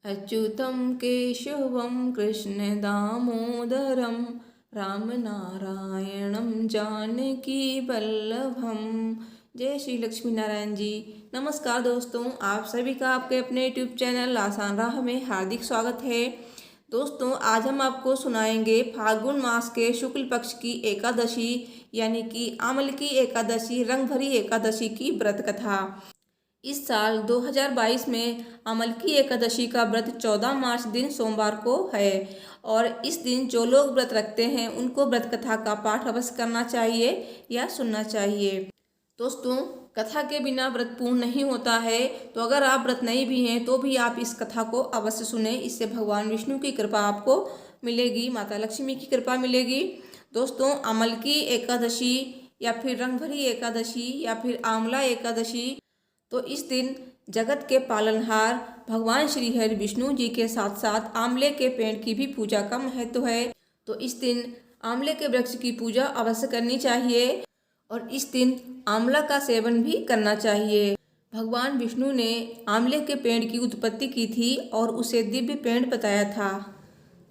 अच्युतं केशवं कृष्णदामोदरं रामनारायणं जानकीवल्लभं। जय श्री लक्ष्मी नारायण जी। नमस्कार दोस्तों, आप सभी का आपके अपने यूट्यूब चैनल आसान राह में हार्दिक स्वागत है। दोस्तों, आज हम आपको सुनाएंगे फाल्गुन मास के शुक्ल पक्ष की एकादशी यानी कि आमल की एकादशी, रंग भरी एकादशी की व्रत कथा। इस साल 2022 में अमल की एकादशी का व्रत 14 मार्च दिन सोमवार को है और इस दिन जो लोग व्रत रखते हैं उनको व्रत कथा का पाठ अवश्य करना चाहिए या सुनना चाहिए। दोस्तों, कथा के बिना व्रत पूर्ण नहीं होता है, तो अगर आप व्रत नहीं भी हैं तो भी आप इस कथा को अवश्य सुने। इससे भगवान विष्णु की कृपा आपको मिलेगी, माता लक्ष्मी की कृपा मिलेगी। दोस्तों, अमल की एकादशी या फिर रंग भरी एकादशी या फिर आंवला एकादशी, तो इस दिन जगत के पालनहार भगवान श्री हरि विष्णु जी के साथ साथ आंवले के पेड़ की भी पूजा का महत्व है। तो इस दिन आंवले के वृक्ष की पूजा अवश्य करनी चाहिए और इस दिन आंवला का सेवन भी करना चाहिए। भगवान विष्णु ने आंवले के पेड़ की उत्पत्ति की थी और उसे दिव्य पेड़ बताया था।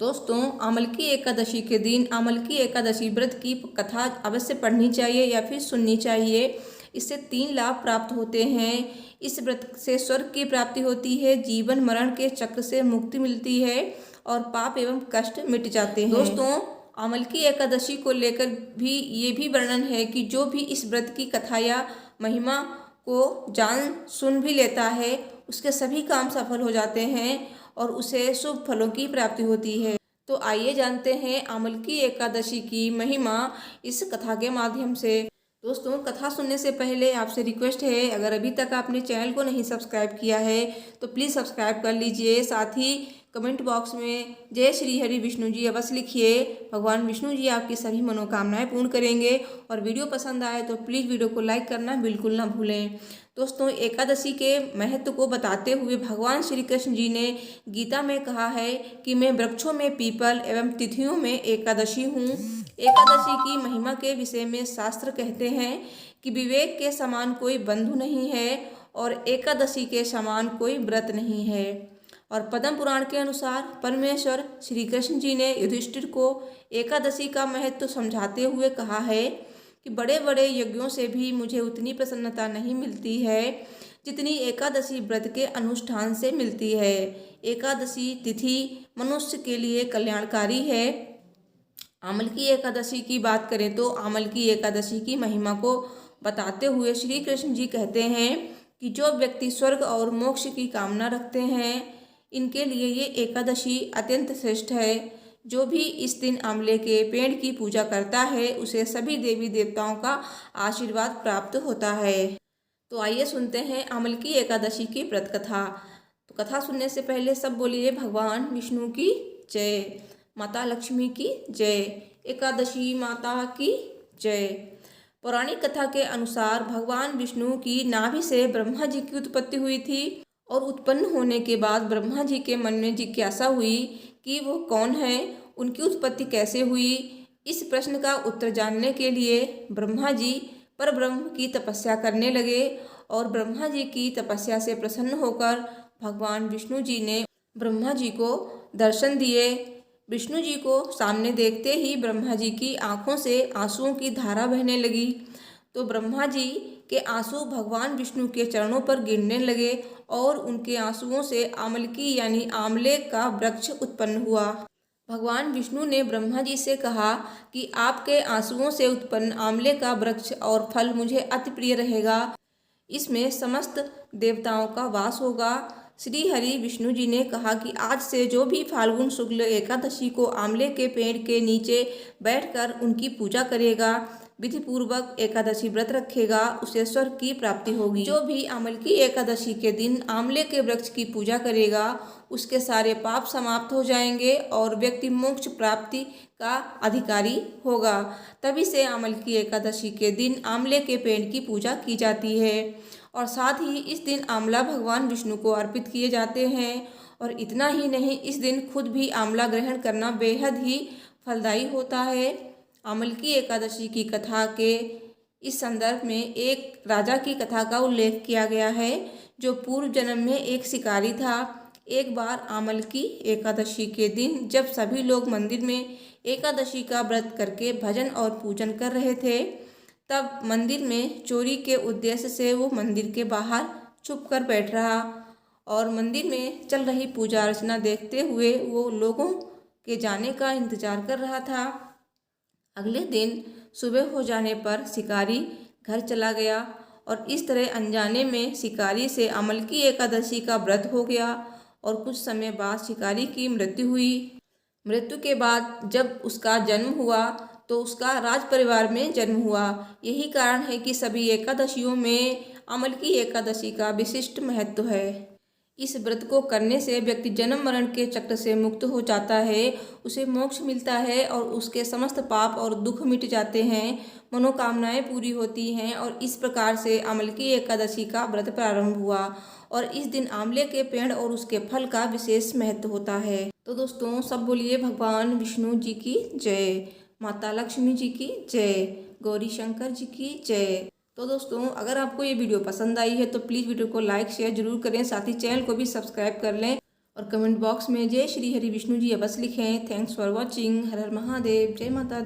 दोस्तों, आमल की एकादशी के दिन आमल की एकादशी व्रत की कथा अवश्य पढ़नी चाहिए या फिर सुननी चाहिए। इससे 3 लाभ प्राप्त होते हैं। इस व्रत से स्वर्ग की प्राप्ति होती है, जीवन मरण के चक्र से मुक्ति मिलती है और पाप एवं कष्ट मिट जाते हैं। दोस्तों, आमल की एकादशी को लेकर भी ये भी वर्णन है कि जो भी इस व्रत की कथा या महिमा को जान सुन भी लेता है उसके सभी काम सफल हो जाते हैं और उसे शुभ फलों की प्राप्ति होती है। तो आइए जानते हैं आमल की एकादशी की महिमा इस कथा के माध्यम से। दोस्तों, कथा सुनने से पहले आपसे रिक्वेस्ट है, अगर अभी तक आपने चैनल को नहीं सब्सक्राइब किया है तो प्लीज़ सब्सक्राइब कर लीजिए। साथ ही कमेंट बॉक्स में जय श्री हरि विष्णु जी अवश्य लिखिए। भगवान विष्णु जी आपकी सभी मनोकामनाएं पूर्ण करेंगे। और वीडियो पसंद आए तो प्लीज़ वीडियो को लाइक करना बिल्कुल ना भूलें। दोस्तों, एकादशी के महत्व को बताते हुए भगवान श्री कृष्ण जी ने गीता में कहा है कि मैं वृक्षों में पीपल एवं तिथियों में एकादशी हूँ। एकादशी की महिमा के विषय में शास्त्र कहते हैं कि विवेक के समान कोई बंधु नहीं है और एकादशी के समान कोई व्रत नहीं है। और पद्म पुराण के अनुसार परमेश्वर श्री कृष्ण जी ने युधिष्ठिर को एकादशी का महत्व समझाते हुए कहा है कि बड़े बड़े यज्ञों से भी मुझे उतनी प्रसन्नता नहीं मिलती है जितनी एकादशी व्रत के अनुष्ठान से मिलती है। एकादशी तिथि मनुष्य के लिए कल्याणकारी है। आमल की एकादशी की बात करें तो आमल की एकादशी की महिमा को बताते हुए श्री कृष्ण जी कहते हैं कि जो व्यक्ति स्वर्ग और मोक्ष की कामना रखते हैं इनके लिए ये एकादशी अत्यंत श्रेष्ठ है। जो भी इस दिन आंवले के पेड़ की पूजा करता है उसे सभी देवी देवताओं का आशीर्वाद प्राप्त होता है। तो आइए सुनते हैं आमल की एकादशी की व्रत कथा। तो कथा सुनने से पहले सब बोलिए भगवान विष्णु की जय, माता लक्ष्मी की जय, एकादशी माता की जय। पौराणिक कथा के अनुसार भगवान विष्णु की नाभि से ब्रह्मा जी की उत्पत्ति हुई थी और उत्पन्न होने के बाद ब्रह्मा जी के मन में जिज्ञासा हुई कि वो कौन है, उनकी उत्पत्ति कैसे हुई। इस प्रश्न का उत्तर जानने के लिए ब्रह्मा जी परब्रह्म की तपस्या करने लगे और ब्रह्मा जी की तपस्या से प्रसन्न होकर भगवान विष्णु जी ने ब्रह्मा जी को दर्शन दिए। विष्णु जी को सामने देखते ही ब्रह्मा जी की आंखों से आंसुओं की धारा बहने लगी। तो ब्रह्मा जी के आंसू भगवान विष्णु के चरणों पर गिरने लगे और उनके आंसुओं से आमलकी यानी आंवले का वृक्ष उत्पन्न हुआ। भगवान विष्णु ने ब्रह्मा जी से कहा कि आपके आंसुओं से उत्पन्न आंवले का वृक्ष और फल मुझे अति प्रिय रहेगा। इसमें समस्त देवताओं का वास होगा। श्री हरि विष्णु जी ने कहा कि आज से जो भी फाल्गुन शुक्ल एकादशी को आंवले के पेड़ के नीचे बैठकर उनकी पूजा करेगा, विधि पूर्वक एकादशी व्रत रखेगा, उसे स्वर्ग की प्राप्ति होगी। जो भी आमल की एकादशी के दिन आंवले के वृक्ष की पूजा करेगा उसके सारे पाप समाप्त हो जाएंगे और व्यक्ति मोक्ष प्राप्ति का अधिकारी होगा। तभी से आमल की एकादशी के दिन आंवले के पेड़ की पूजा की जाती है और साथ ही इस दिन आंवला भगवान विष्णु को अर्पित किए जाते हैं। और इतना ही नहीं, इस दिन खुद भी आंवला ग्रहण करना बेहद ही फलदायी होता है। आमल की एकादशी की कथा के इस संदर्भ में एक राजा की कथा का उल्लेख किया गया है जो पूर्व जन्म में एक शिकारी था। एक बार आमल की एकादशी के दिन जब सभी लोग मंदिर में एकादशी का व्रत करके भजन और पूजन कर रहे थे, तब मंदिर में चोरी के उद्देश्य से वो मंदिर के बाहर छुप कर बैठ रहा और मंदिर में चल रही पूजा अर्चना देखते हुए वो लोगों के जाने का इंतजार कर रहा था। अगले दिन सुबह हो जाने पर शिकारी घर चला गया और इस तरह अनजाने में शिकारी से अमल की एकादशी का व्रत हो गया और कुछ समय बाद शिकारी की मृत्यु हुई। मृत्यु के बाद जब उसका जन्म हुआ तो उसका राज परिवार में जन्म हुआ। यही कारण है कि सभी एकादशियों में अमल की एकादशी का विशिष्ट महत्व है। इस व्रत को करने से व्यक्ति जन्म मरण के चक्र से मुक्त हो जाता है, उसे मोक्ष मिलता है और उसके समस्त पाप और दुख मिट जाते हैं, मनोकामनाएं पूरी होती हैं। और इस प्रकार से अमल की एकादशी का व्रत प्रारंभ हुआ और इस दिन आंवले के पेड़ और उसके फल का विशेष महत्व होता है। तो दोस्तों सब बोलिए भगवान विष्णु जी की जय, माता लक्ष्मी जी की जय, गौरी शंकर जी की जय। तो दोस्तों अगर आपको ये वीडियो पसंद आई है तो प्लीज़ वीडियो को लाइक शेयर जरूर करें, साथ ही चैनल को भी सब्सक्राइब कर लें और कमेंट बॉक्स में जय श्री हरि विष्णु जी अवश्य लिखें। Thanks for watching. हर हर महादेव, जय माता दी।